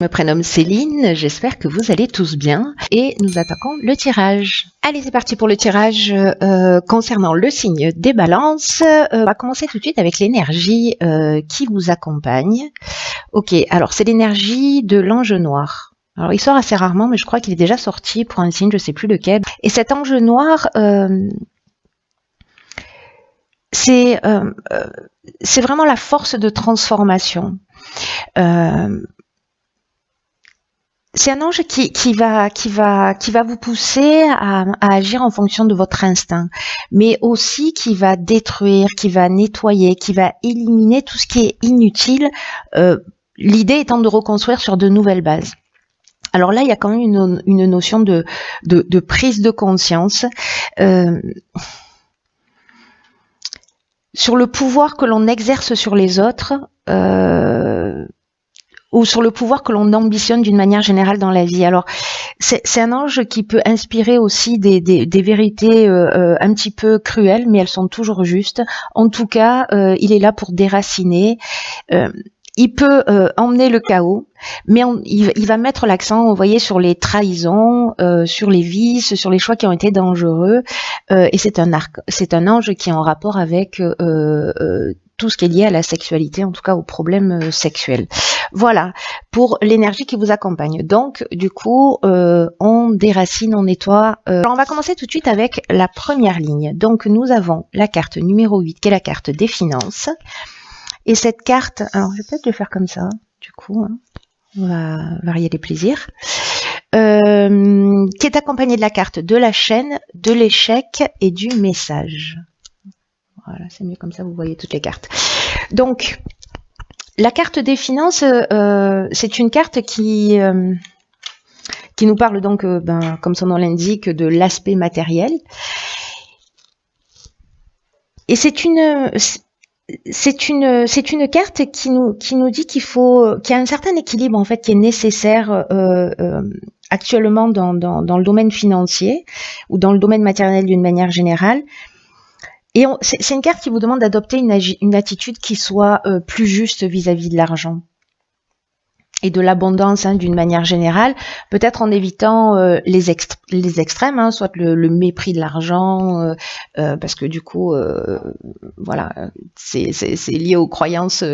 Je me prénomme Céline, j'espère que vous allez tous bien et nous attaquons le tirage. Allez, c'est parti pour le tirage concernant le signe des balances. On va commencer tout de suite avec l'énergie qui vous accompagne. Ok, alors c'est l'énergie de l'ange noir. Alors il sort assez rarement, mais je crois qu'il est déjà sorti pour un signe, je sais plus lequel. Et cet ange noir, c'est vraiment la force de transformation. C'est un ange qui va vous pousser à agir en fonction de votre instinct, mais aussi qui va détruire, qui va nettoyer, qui va éliminer tout ce qui est inutile, l'idée étant de reconstruire sur de nouvelles bases. Alors là, il y a quand même une notion de prise de conscience sur le pouvoir que l'on exerce sur les autres, ou sur le pouvoir que l'on ambitionne d'une manière générale dans la vie. Alors, c'est un ange qui peut inspirer aussi des vérités un petit peu cruelles, mais elles sont toujours justes. En tout cas, il est là pour déraciner. Il peut emmener le chaos, mais il va mettre l'accent, vous voyez, sur les trahisons, sur les vices, sur les choix qui ont été dangereux. Et c'est un ange qui est en rapport avec tout ce qui est lié à la sexualité, en tout cas aux problèmes sexuels. Voilà, pour l'énergie qui vous accompagne. Donc, du coup, on déracine, on nettoie. Alors, on va commencer tout de suite avec la première ligne. Donc, nous avons la carte numéro 8, qui est la carte des finances. Et cette carte, alors je vais peut-être le faire comme ça, du coup, hein, on va varier les plaisirs, qui est accompagnée de la carte de la chaîne, de l'échec et du message. Voilà, c'est mieux comme ça, vous voyez toutes les cartes. Donc, la carte des finances, c'est une carte qui nous parle donc, comme son nom l'indique, de l'aspect matériel. Et c'est une carte qui nous dit qu'il y a un certain équilibre en fait qui est nécessaire actuellement dans le domaine financier ou dans le domaine matériel d'une manière générale. Et c'est une carte qui vous demande d'adopter une attitude qui soit plus juste vis-à-vis de l'argent et de l'abondance d'une manière générale, peut-être en évitant les extrêmes, soit le mépris de l'argent, parce que du coup, voilà, c'est lié aux croyances,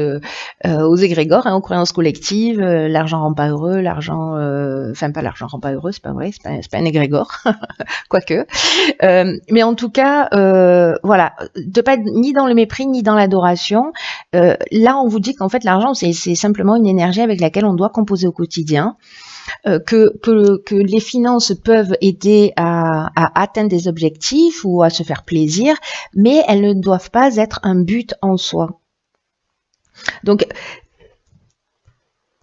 aux égrégores, aux croyances collectives. L'argent rend pas heureux, pas l'argent rend pas heureux, c'est pas vrai, c'est pas un égrégore, quoique. Mais en tout cas, voilà, de pas être ni dans le mépris ni dans l'adoration. Là, on vous dit qu'en fait, l'argent, c'est simplement une énergie avec laquelle on doit composer au quotidien, que les finances peuvent aider à atteindre des objectifs ou à se faire plaisir, mais elles ne doivent pas être un but en soi. Donc,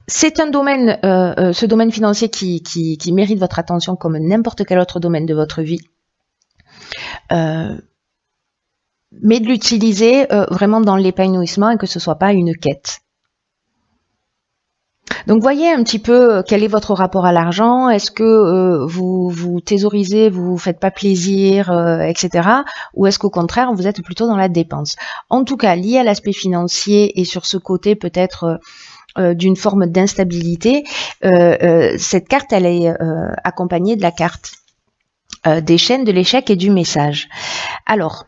c'est un domaine, ce domaine financier qui mérite votre attention comme n'importe quel autre domaine de votre vie. Mais de l'utiliser vraiment dans l'épanouissement et que ce soit pas une quête. Donc voyez un petit peu quel est votre rapport à l'argent. Est-ce que vous thésaurisez, vous faites pas plaisir, etc. Ou est-ce qu'au contraire vous êtes plutôt dans la dépense? En tout cas, lié à l'aspect financier et sur ce côté peut-être d'une forme d'instabilité, cette carte elle est accompagnée de la carte des chaînes, de l'échec et du message. Alors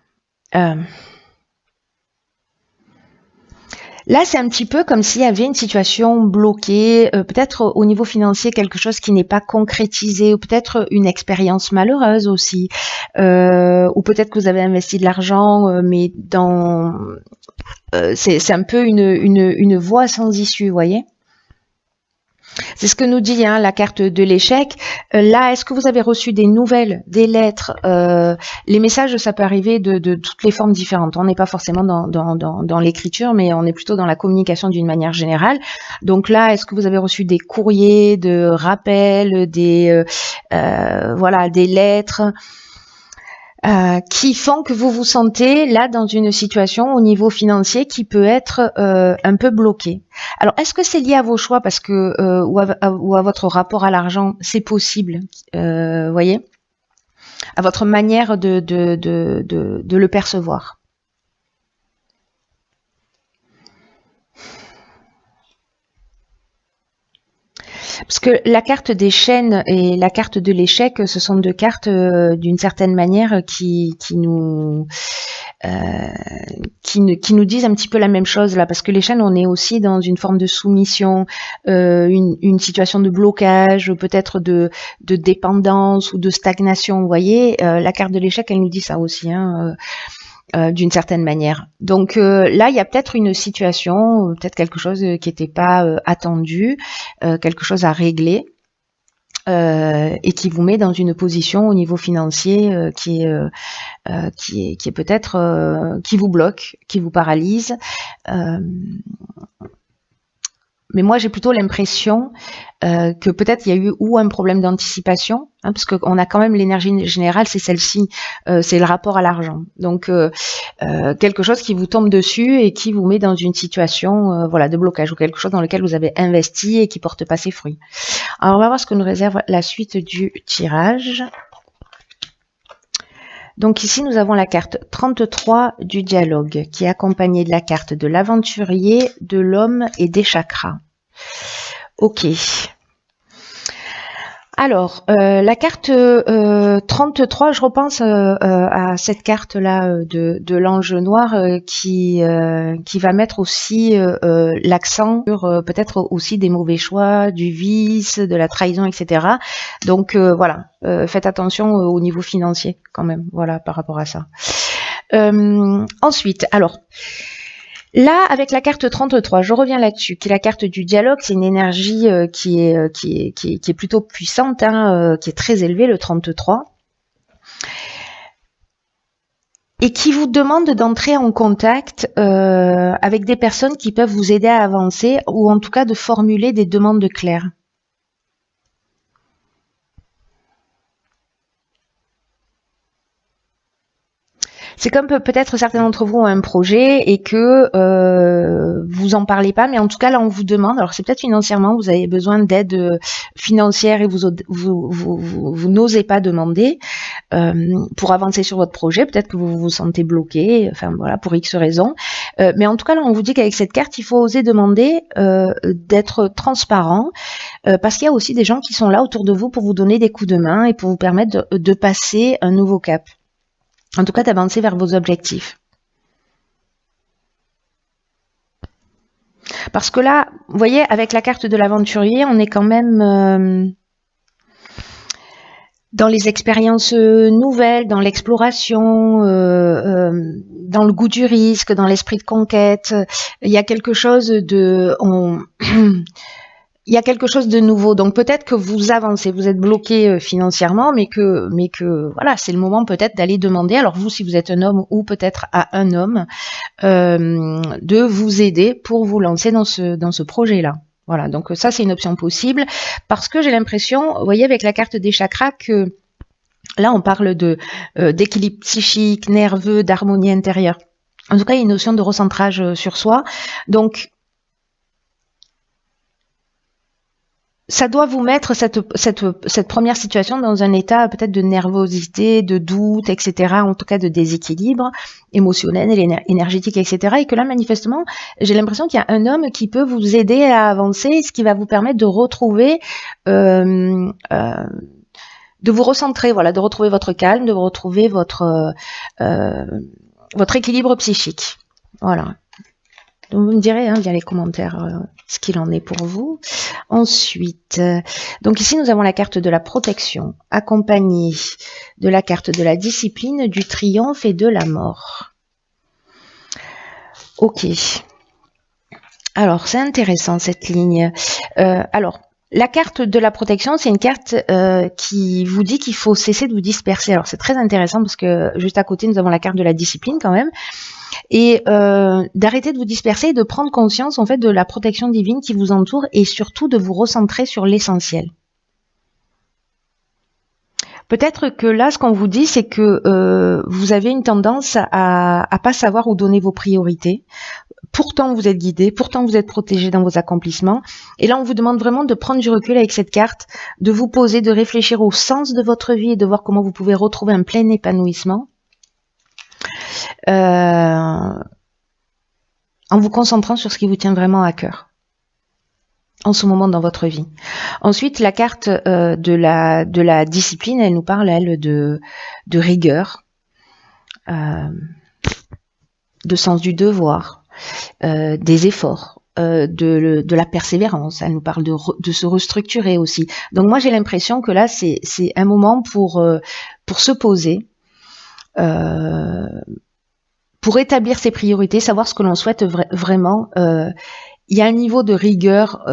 là, c'est un petit peu comme s'il y avait une situation bloquée, peut-être au niveau financier, quelque chose qui n'est pas concrétisé, ou peut-être une expérience malheureuse aussi, ou peut-être que vous avez investi de l'argent, mais c'est un peu une voie sans issue, vous voyez. C'est ce que nous dit la carte de l'échec. Là, est-ce que vous avez reçu des nouvelles, des lettres? Les messages, ça peut arriver de toutes les formes différentes. On n'est pas forcément dans l'écriture, mais on est plutôt dans la communication d'une manière générale. Donc là, est-ce que vous avez reçu des courriers, de rappels, des lettres qui font que vous vous sentez là dans une situation au niveau financier qui peut être un peu bloquée. Alors, est-ce que c'est lié à vos choix parce que ou à votre rapport à l'argent? C'est possible, voyez, à votre manière de le percevoir. Parce que la carte des chaînes et la carte de l'échec, ce sont deux cartes d'une certaine manière euh, qui nous disent un petit peu la même chose là. Parce que les chaînes, on est aussi dans une forme de soumission, une situation de blocage, peut-être de dépendance ou de stagnation. Vous voyez, la carte de l'échec, elle nous dit ça aussi, hein, d'une certaine manière. Donc là, il y a peut-être une situation, peut-être quelque chose qui n'était pas attendu, quelque chose à régler, et qui vous met dans une position au niveau financier qui est peut-être qui vous bloque, qui vous paralyse. Mais moi, j'ai plutôt l'impression que peut-être il y a eu ou un problème d'anticipation, hein, parce qu'on a quand même l'énergie générale, c'est celle-ci, c'est le rapport à l'argent. Donc, quelque chose qui vous tombe dessus et qui vous met dans une situation voilà, de blocage, ou quelque chose dans lequel vous avez investi et qui porte pas ses fruits. Alors, on va voir ce que nous réserve la suite du tirage. Donc ici, nous avons la carte 33 du dialogue, qui est accompagnée de la carte de l'aventurier, de l'homme et des chakras. Ok. Alors, la carte 33, je repense à cette carte-là de l'ange noir qui va mettre aussi l'accent sur peut-être aussi des mauvais choix, du vice, de la trahison, etc. Donc voilà, faites attention au niveau financier quand même, voilà, par rapport à ça. Ensuite, alors... Là, avec la carte 33, je reviens là-dessus, qui est la carte du dialogue, c'est une énergie qui est plutôt puissante, hein, qui est très élevée, le 33, et qui vous demande d'entrer en contact avec des personnes qui peuvent vous aider à avancer, ou en tout cas de formuler des demandes claires. C'est comme peut-être certains d'entre vous ont un projet et que vous en parlez pas, mais en tout cas là on vous demande, alors c'est peut-être financièrement, vous avez besoin d'aide financière et vous n'osez pas demander pour avancer sur votre projet, peut-être que vous vous sentez bloqué, enfin voilà, pour X raisons. Mais en tout cas là on vous dit qu'avec cette carte, il faut oser demander d'être transparent, parce qu'il y a aussi des gens qui sont là autour de vous pour vous donner des coups de main et pour vous permettre de passer un nouveau cap. En tout cas, d'avancer vers vos objectifs. Parce que là, vous voyez, avec la carte de l'aventurier, on est quand même dans les expériences nouvelles, dans l'exploration, dans le goût du risque, dans l'esprit de conquête. Il y a quelque chose de... il y a quelque chose de nouveau. Donc peut-être que vous avancez, vous êtes bloqué financièrement, mais que voilà, c'est le moment peut-être d'aller demander. Alors vous, si vous êtes un homme ou peut-être à un homme, de vous aider pour vous lancer dans ce projet-là. Voilà. Donc ça, c'est une option possible parce que j'ai l'impression, vous voyez, avec la carte des chakras que là, on parle d'équilibre psychique, nerveux, d'harmonie intérieure. En tout cas, il y a une notion de recentrage sur soi. Donc ça doit vous mettre cette première situation dans un état peut-être de nervosité, de doute, etc., en tout cas de déséquilibre émotionnel, énergétique, etc. Et que là, manifestement, j'ai l'impression qu'il y a un homme qui peut vous aider à avancer, ce qui va vous permettre de retrouver, de vous recentrer, voilà, de retrouver votre calme, de retrouver votre équilibre psychique. Voilà. Donc vous me direz via les commentaires ce qu'il en est pour vous. Ensuite, donc ici nous avons la carte de la protection, accompagnée de la carte de la discipline, du triomphe et de la mort. Ok. Alors c'est intéressant cette ligne. Alors la carte de la protection, c'est une carte qui vous dit qu'il faut cesser de vous disperser. Alors c'est très intéressant parce que juste à côté nous avons la carte de la discipline quand même. Et d'arrêter de vous disperser et de prendre conscience en fait de la protection divine qui vous entoure et surtout de vous recentrer sur l'essentiel. Peut-être que là, ce qu'on vous dit, c'est que vous avez une tendance à pas savoir où donner vos priorités. Pourtant, vous êtes guidé, pourtant vous êtes protégé dans vos accomplissements. Et là, on vous demande vraiment de prendre du recul avec cette carte, de vous poser, de réfléchir au sens de votre vie et de voir comment vous pouvez retrouver un plein épanouissement. En vous concentrant sur ce qui vous tient vraiment à cœur. en ce moment dans votre vie. Ensuite, la carte de la discipline, elle nous parle, elle, de rigueur, de sens du devoir, des efforts, de la persévérance. Elle nous parle de se restructurer aussi. Donc moi, j'ai l'impression que là, c'est un moment pour se poser, pour établir ses priorités, savoir ce que l'on souhaite vraiment. Il y a un niveau de rigueur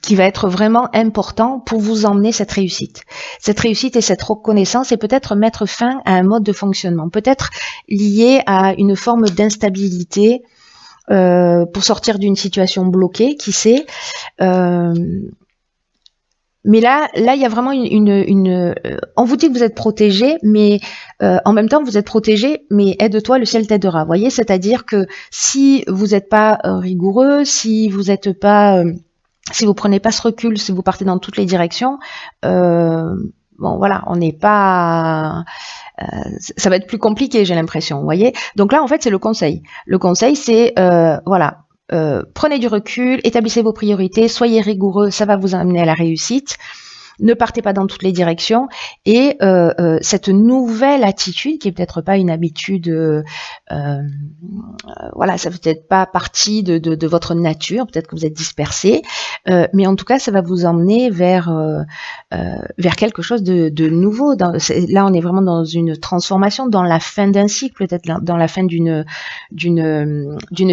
qui va être vraiment important pour vous emmener cette réussite. Cette réussite et cette reconnaissance, et peut-être mettre fin à un mode de fonctionnement, peut-être lié à une forme d'instabilité pour sortir d'une situation bloquée, qui sait. Mais là, il y a vraiment on vous dit que vous êtes protégé, mais en même temps, vous êtes protégé, mais aide-toi, le ciel t'aidera. Vous voyez, c'est-à-dire que si vous n'êtes pas rigoureux, si vous n'êtes pas, si vous prenez pas ce recul, si vous partez dans toutes les directions, bon, voilà, on n'est pas, ça va être plus compliqué, j'ai l'impression. Vous voyez. Donc là, en fait, c'est le conseil. Le conseil, c'est voilà. Prenez du recul, établissez vos priorités, soyez rigoureux, ça va vous amener à la réussite. Ne partez pas dans toutes les directions, et cette nouvelle attitude, qui est peut-être pas une habitude, voilà, ça peut être pas partie de votre nature, peut-être que vous êtes dispersé, mais en tout cas, ça va vous emmener vers quelque chose de nouveau. Là, on est vraiment dans une transformation, dans la fin d'un cycle, peut-être dans la fin d'une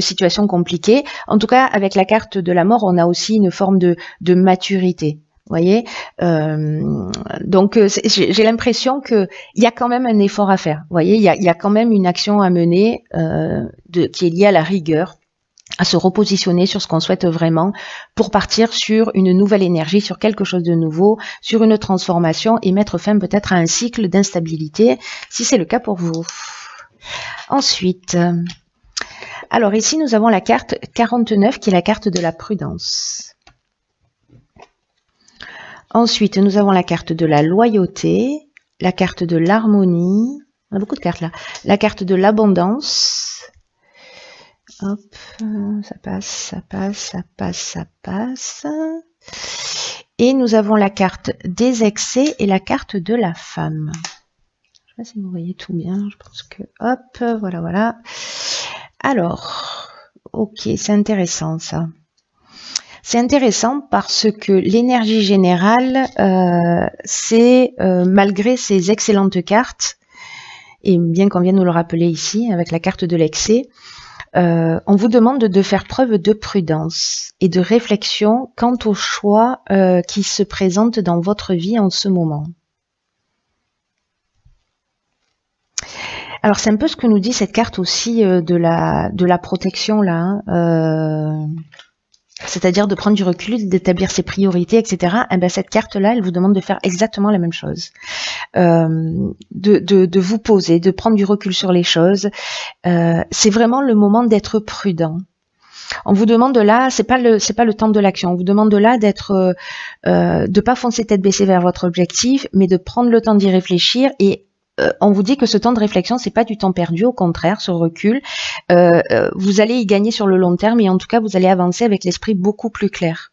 situation compliquée. En tout cas, avec la carte de la mort, on a aussi une forme de maturité. Vous voyez, donc j'ai l'impression que il y a quand même un effort à faire. Vous voyez, il y a quand même une action à mener qui est liée à la rigueur, à se repositionner sur ce qu'on souhaite vraiment pour partir sur une nouvelle énergie, sur quelque chose de nouveau, sur une transformation, et mettre fin peut-être à un cycle d'instabilité, si c'est le cas pour vous. Ensuite, alors ici nous avons la carte 49 qui est la carte de la prudence. Ensuite, nous avons la carte de la loyauté, la carte de l'harmonie, on a beaucoup de cartes là, la carte de l'abondance, hop, ça passe, ça passe, ça passe, ça passe, et nous avons la carte des excès et la carte de la femme. Je ne sais pas si vous voyez tout bien, je pense que, hop, voilà, voilà. Alors, ok, c'est intéressant ça. C'est intéressant parce que l'énergie générale, c'est, malgré ces excellentes cartes, et bien qu'on vienne nous le rappeler ici avec la carte de l'excès, on vous demande de faire preuve de prudence et de réflexion quant aux choix qui se présentent dans votre vie en ce moment. Alors c'est un peu ce que nous dit cette carte aussi de la protection là. C'est-à-dire de prendre du recul, d'établir ses priorités, etc. Et ben cette carte-là, elle vous demande de faire exactement la même chose, de vous poser, de prendre du recul sur les choses. C'est vraiment le moment d'être prudent. On vous demande là, c'est pas le temps de l'action. On vous demande là de pas foncer tête baissée vers votre objectif, mais de prendre le temps d'y réfléchir. Et on vous dit que ce temps de réflexion, c'est pas du temps perdu, au contraire, ce recul, vous allez y gagner sur le long terme, et en tout cas, vous allez avancer avec l'esprit beaucoup plus clair.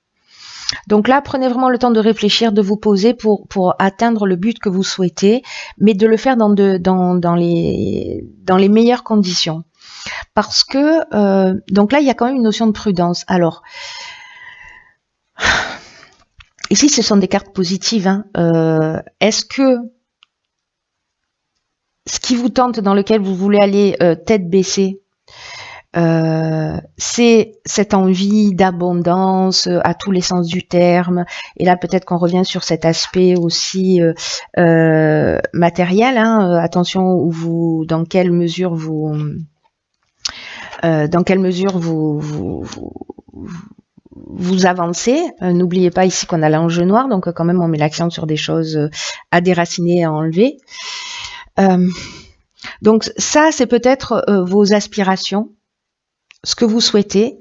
Donc là, prenez vraiment le temps de réfléchir, de vous poser pour atteindre le but que vous souhaitez, mais de le faire dans les meilleures conditions. Parce que, donc là, il y a quand même une notion de prudence. Alors, ici, ce sont des cartes positives, hein. Est-ce que ce qui vous tente, dans lequel vous voulez aller tête baissée, c'est cette envie d'abondance à tous les sens du terme, et là peut-être qu'on revient sur cet aspect aussi matériel, hein, attention dans quelle mesure vous avancez. N'oubliez pas ici qu'on a l'enjeu noir, donc quand même on met l'accent sur des choses à déraciner et à enlever. Donc ça, c'est peut-être vos aspirations, ce que vous souhaitez,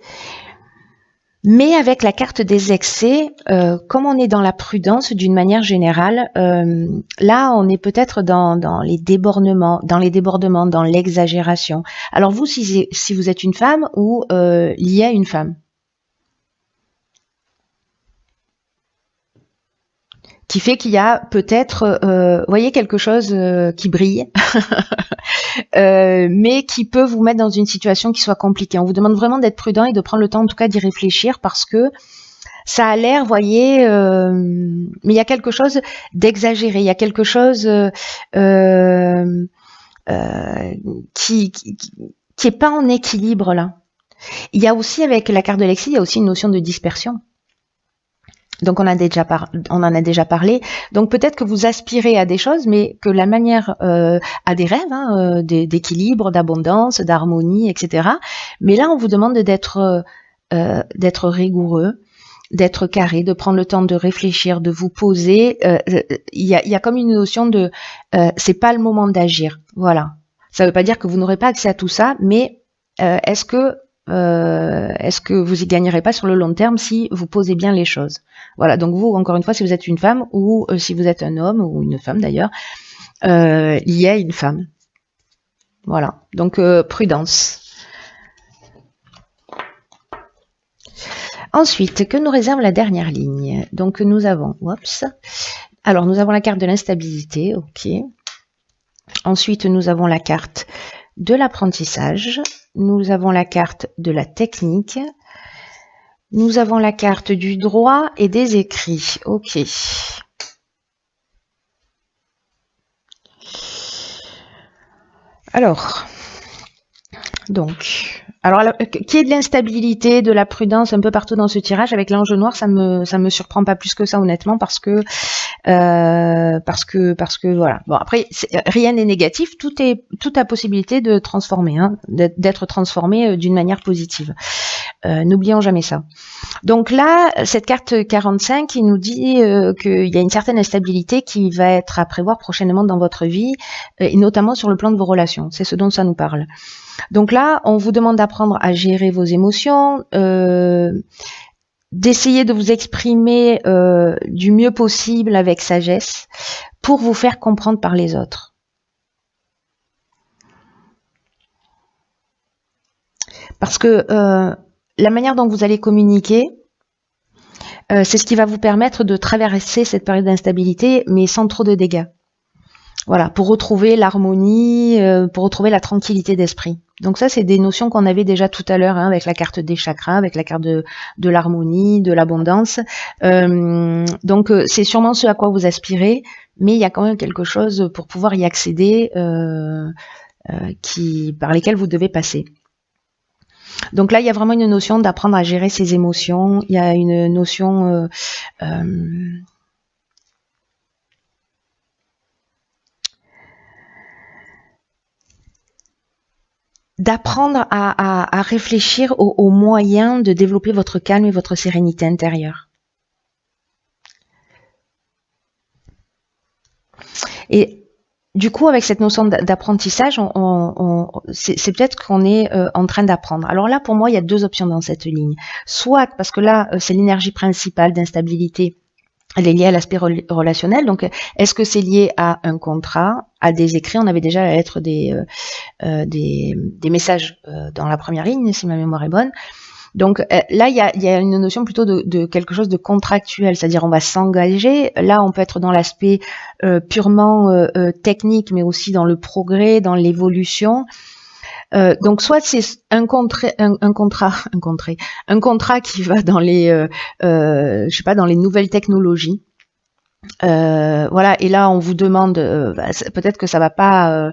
mais avec la carte des excès, comme on est dans la prudence d'une manière générale, là on est peut-être dans les débordements, dans l'exagération. Alors vous, si vous êtes une femme ou liée à une femme, qui fait qu'il y a peut-être, voyez, quelque chose qui brille, mais qui peut vous mettre dans une situation qui soit compliquée. On vous demande vraiment d'être prudent et de prendre le temps, en tout cas, d'y réfléchir, parce que ça a l'air, voyez, mais il y a quelque chose d'exagéré, il y a quelque chose qui est pas en équilibre là. Il y a aussi, avec la carte de l'exil, il y a aussi une notion de dispersion. Donc on en a déjà parlé. Donc peut-être que vous aspirez à des choses, mais que la manière à des rêves, hein, d'équilibre, d'abondance, d'harmonie, etc. Mais là, on vous demande d'être rigoureux, d'être carré, de prendre le temps de réfléchir, de vous poser. Il y a comme une notion de c'est pas le moment d'agir. Voilà. Ça ne veut pas dire que vous n'aurez pas accès à tout ça, mais est-ce que vous y gagnerez pas sur le long terme si vous posez bien les choses? Voilà. Donc vous, encore une fois, si vous êtes une femme ou si vous êtes un homme ou une femme d'ailleurs, lié à une femme. Voilà. Donc prudence. Ensuite, que nous réserve la dernière ligne? Donc nous avons, alors nous avons la carte de l'instabilité, ok. Ensuite, nous avons la carte de l'apprentissage. Nous avons la carte de la technique. Nous avons la carte du droit et des écrits. Ok. Alors, qui est de l'instabilité, de la prudence un peu partout dans ce tirage. Avec l'ange noir, ça me surprend pas plus que ça, honnêtement, parce que voilà. Bon, après, rien n'est négatif, tout a possibilité de transformer, hein, d'être transformé d'une manière positive. N'oublions jamais ça. Donc là, cette carte 45, il nous dit qu'il y a une certaine instabilité qui va être à prévoir prochainement dans votre vie, et notamment sur le plan de vos relations. C'est ce dont ça nous parle. Donc là, on vous demande d'apprendre à gérer vos émotions, d'essayer de vous exprimer du mieux possible avec sagesse pour vous faire comprendre par les autres. Parce que la manière dont vous allez communiquer, c'est ce qui va vous permettre de traverser cette période d'instabilité, mais sans trop de dégâts. Voilà, pour retrouver l'harmonie, pour retrouver la tranquillité d'esprit. Donc ça, c'est des notions qu'on avait déjà tout à l'heure, hein, avec la carte des chakras, avec la carte de l'harmonie, de l'abondance. Donc c'est sûrement ce à quoi vous aspirez, mais il y a quand même quelque chose pour pouvoir y accéder par lesquels vous devez passer. Donc là, il y a vraiment une notion d'apprendre à gérer ses émotions. Il y a une notion d'apprendre à réfléchir aux moyens de développer votre calme et votre sérénité intérieure. Et du coup, avec cette notion d'apprentissage, c'est peut-être qu'on est en train d'apprendre. Alors là, pour moi, il y a deux options dans cette ligne. Soit, parce que là, c'est l'énergie principale d'instabilité, elle est liée à l'aspect relationnel. Donc, est-ce que c'est lié à un contrat, à des écrits? On avait déjà la lettre des messages dans la première ligne, si ma mémoire est bonne. Donc là, il y a une notion plutôt de quelque chose de contractuel, c'est-à-dire on va s'engager. Là, on peut être dans l'aspect purement technique, mais aussi dans le progrès, dans l'évolution. Donc soit c'est un contrat qui va dans les je sais pas, dans les nouvelles technologies. Voilà, et là on vous demande, peut-être que ça va pas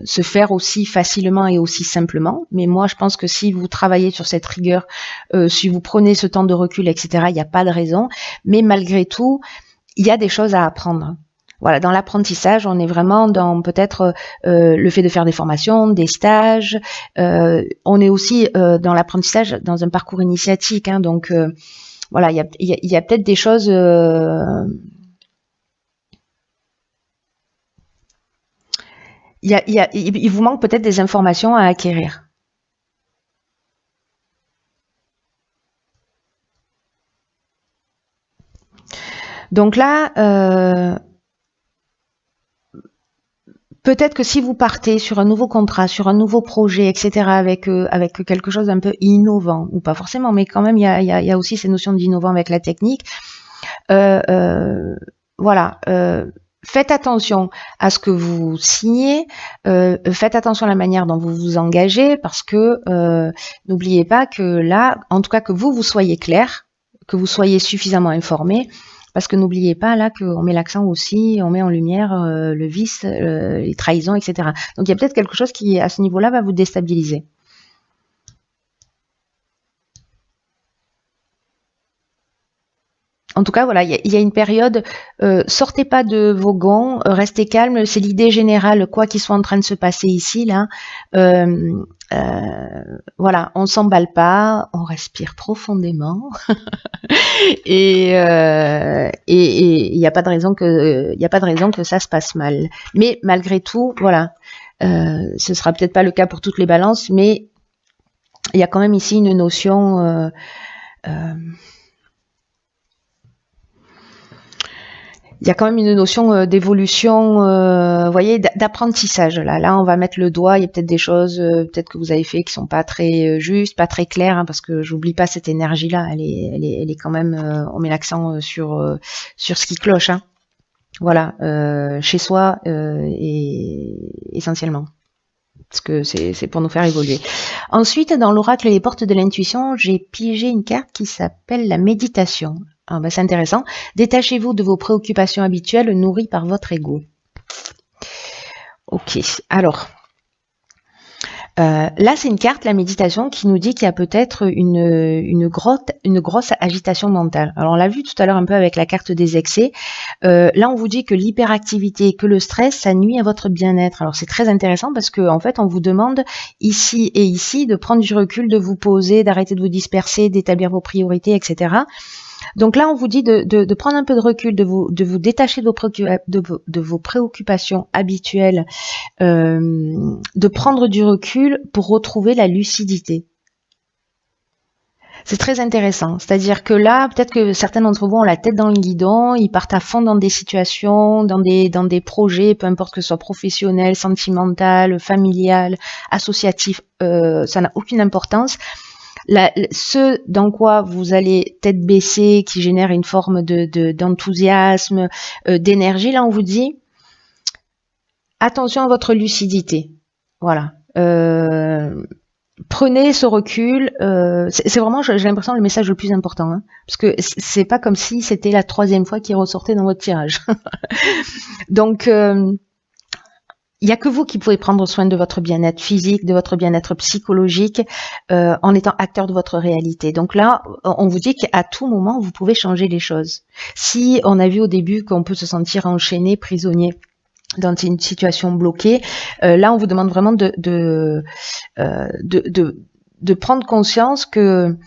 se faire aussi facilement et aussi simplement, mais moi je pense que si vous travaillez sur cette rigueur, si vous prenez ce temps de recul, etc., il n'y a pas de raison, mais malgré tout, il y a des choses à apprendre. Voilà, dans l'apprentissage, on est vraiment dans peut-être le fait de faire des formations, des stages. On est aussi dans l'apprentissage, dans un parcours initiatique. Hein, donc voilà, il y a peut-être des choses. Il vous manque peut-être des informations à acquérir. Donc là. Peut-être que si vous partez sur un nouveau contrat, sur un nouveau projet, etc., avec quelque chose d'un peu innovant, ou pas forcément, mais quand même, il y a aussi ces notions d'innovant avec la technique. voilà, faites attention à ce que vous signez, faites attention à la manière dont vous vous engagez, parce que n'oubliez pas que là, en tout cas que vous soyez clair, que vous soyez suffisamment informé, parce que n'oubliez pas là qu'on met l'accent aussi, on met en lumière le vice, les trahisons, etc. Donc il y a peut-être quelque chose qui, à ce niveau-là, va vous déstabiliser. En tout cas, voilà, il y a une période, sortez pas de vos gonds, restez calme, c'est l'idée générale, quoi qu'il soit en train de se passer ici, là. Voilà, on s'emballe pas, on respire profondément, et il n'y a pas de raison que ça se passe mal. Mais malgré tout, voilà, ce sera peut-être pas le cas pour toutes les balances, mais il y a quand même ici une notion il y a quand même une notion d'évolution, vous voyez, d'apprentissage. Là, on va mettre le doigt. Il y a peut-être des choses, peut-être que vous avez fait, qui sont pas très justes, pas très claires, hein, parce que j'oublie pas cette énergie-là. Elle est quand même. On met l'accent sur ce qui cloche. Hein. Voilà, chez soi et essentiellement. Parce que c'est pour nous faire évoluer. Ensuite, dans l'oracle Les Portes de l'intuition, j'ai pigé une carte qui s'appelle la méditation. Ah ben c'est intéressant. Détachez-vous de vos préoccupations habituelles nourries par votre ego. Ok, alors, là c'est une carte, la méditation, qui nous dit qu'il y a peut-être une grosse agitation mentale. Alors on l'a vu tout à l'heure un peu avec la carte des excès. Là on vous dit que l'hyperactivité, que le stress, ça nuit à votre bien-être. Alors c'est très intéressant parce que en fait on vous demande ici et ici de prendre du recul, de vous poser, d'arrêter de vous disperser, d'établir vos priorités, etc. Donc là, on vous dit de prendre un peu de recul, de vous détacher de vos préoccupations habituelles, de prendre du recul pour retrouver la lucidité. C'est très intéressant. C'est-à-dire que là, peut-être que certains d'entre vous ont la tête dans le guidon, ils partent à fond dans des situations, dans des projets, peu importe que ce soit professionnel, sentimental, familial, associatif, ça n'a aucune importance. Ce dans quoi vous allez tête baissée, qui génère une forme d'enthousiasme, d'énergie, là on vous dit attention à votre lucidité. Voilà. Prenez ce recul. C'est vraiment, j'ai l'impression, le message le plus important, hein, parce que c'est pas comme si c'était la 3e fois qu'il ressortait dans votre tirage. Donc il n'y a que vous qui pouvez prendre soin de votre bien-être physique, de votre bien-être psychologique, en étant acteur de votre réalité. Donc là, on vous dit qu'à tout moment, vous pouvez changer les choses. Si on a vu au début qu'on peut se sentir enchaîné, prisonnier dans une situation bloquée, là, on vous demande vraiment de prendre conscience que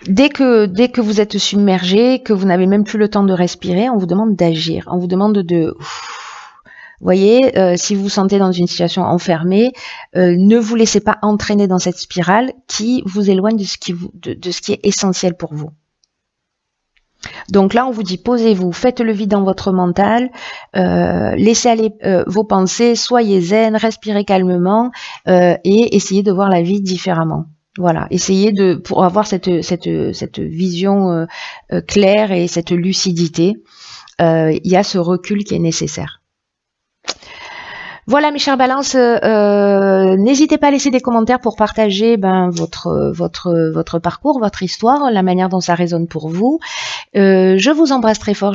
dès que vous êtes submergé, que vous n'avez même plus le temps de respirer, on vous demande d'agir. On vous demande de... Vous voyez, si vous vous sentez dans une situation enfermée, ne vous laissez pas entraîner dans cette spirale qui vous éloigne de ce qui est essentiel pour vous. Donc là, on vous dit, posez-vous, faites le vide dans votre mental, laissez aller vos pensées, soyez zen, respirez calmement et essayez de voir la vie différemment. Voilà, essayez pour avoir cette vision claire et cette lucidité, il y a ce recul qui est nécessaire. Voilà mes chères balances, n'hésitez pas à laisser des commentaires pour partager votre parcours, votre histoire, la manière dont ça résonne pour vous. Je vous embrasse très fort.